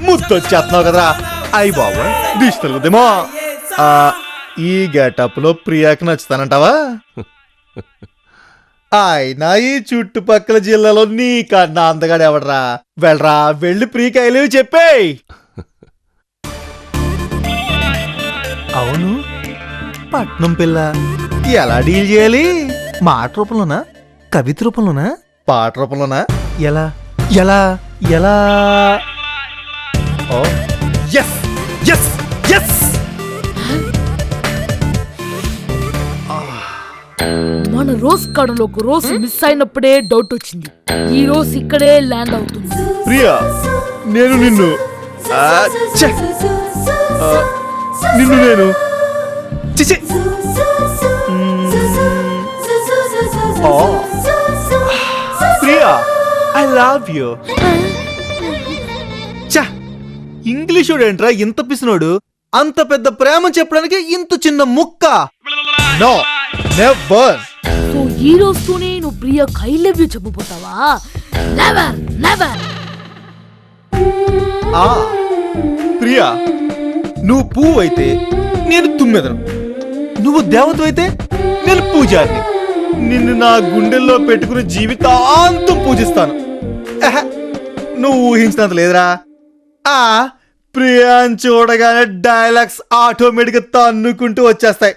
ముద్దొచ్చేస్తున్నావు కదరా. అయ్యి బాబు దిష్టి తరుగుదేమో. ఈ గెటప్ లో ప్రియాకి నచ్చుతానంటావా? అయినా ఈ చుట్టుపక్కల జిల్లాలో నీకన్నా అందగాడు ఎవడరా? వెళ్ళరా, వెళ్ళి ప్రియకాయలు చెప్పేయ్. అవును, పట్నం పిల్ల ఎలా డీల్ చేయాలి? మాట రూపంలోనా, కవిత రూపంలోనా, పాట రూపంలోనా? ఎలా ఎలా ఎలా? ఓ ఎస్ ఎస్ ఎస్. మన రోజ్ కడలో ఒక రోజు మిస్ అయినప్పుడే డౌట్ వచ్చింది. ఈ రోజు ఇక్కడే ల్యాండ్ అవుతుంది. ప్రియా, నేను నిన్ను నిన్ను నేను చిచి ప్రియా, ఐ లవ్ యూ. చ ఇంగ్లీషుడు ఏంట్రా ఇంత పిసినోడు? అంత పెద్ద ప్రేమ చెప్పడానికి ఇంత చిన్న ముక్క. No never. సో ఈ రోజుతోనే నువ్వు ప్రియా ఐ లవ్ యూ చెప్పబోతావా? Never never. ప్రియా, నువ్వు పువ్వు అయితే నేను తుమ్మెదను, నువ్వు దేవత అయితే నేను పూజారిని. నిన్ను నా గుండెల్లో పెట్టుకుని జీవితాంతం పూజిస్తాను. నువ్వు ఊహించినంత లేదురా. ప్రియాని చూడగానే డైలాగ్స్ ఆటోమేటిక్ గా తన్నుకుంటూ వచ్చేస్తాయి.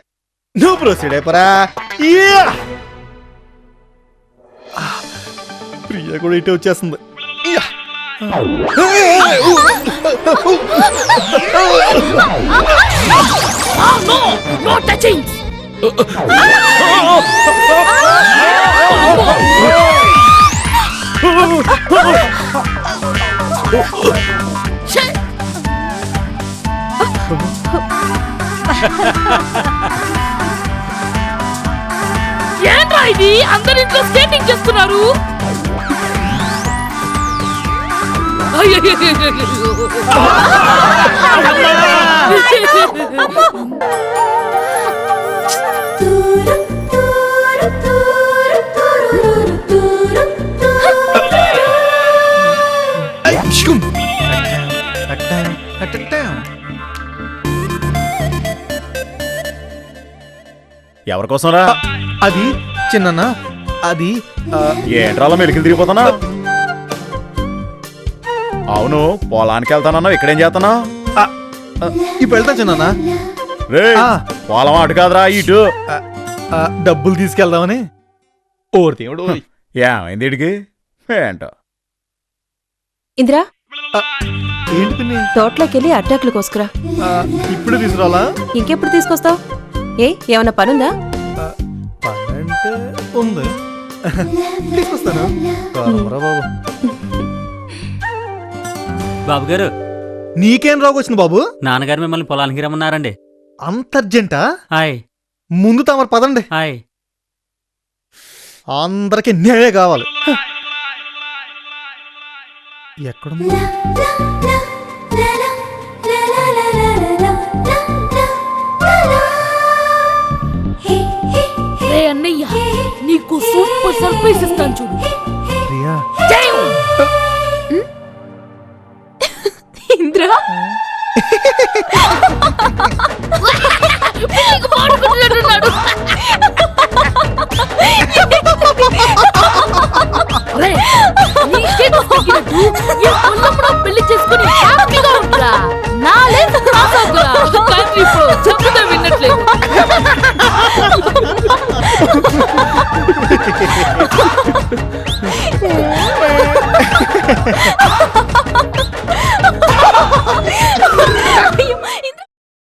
నువ్వు ప్రొసీడ్ అయిపోరా. ప్రియా కూడా ఇటే వచ్చేస్తుంది. No touching. ఏంట్రా ఇది? అందరి ఇంట్లో స్కేటింగ్ చేస్తున్నారు. ఎవరికోసం రా? అది చిన్న అది ఏంట్రా మెలికలు తిరిగిపోతున్నా? అవును, పొలానికి వెళ్తానన్నా, ఇక్కడేం చేస్తానా? ఇప్పుడు వెళ్తా చిన్న. రే పొలం అటు కాదురా, ఇటు. డబ్బులు తీసుకెళ్దామని. ఓరి దేవుడు, ఏమైంది ఇడికి ఏంటో? ఇందిరా, ఏంటి పిన్ని? తోటలోకి వెళ్ళి అట్టాకులు కోసుకురా. ఇప్పుడు తీసుకురావాలా? ఇంకెప్పుడు తీసుకొస్తావు? ఏమన్నా పనుందా? పనంటే ఉంది, తీసుకొస్తాను. బాబు బాబు గారు, నీకేం రోగం వచ్చింది బాబు? నాన్నగారు మిమ్మల్ని పొలానికి రమ్మన్నారండి. అంత అర్జెంటా? హాయ్. ముందు తమరు పదండి. హాయ్. అందరికి నేనే కావాలి. ఎక్కడ అన్నయ్య, నీకు సూపర్ సర్ప్రైజ్ ఇస్తాను చూడు. ప్రియా, ఇంద్రా పెళ్లి చేసుకుని హ్యాపీగా ఉంటా. నా లేదు చెప్పుగా విన్నట్లేదు.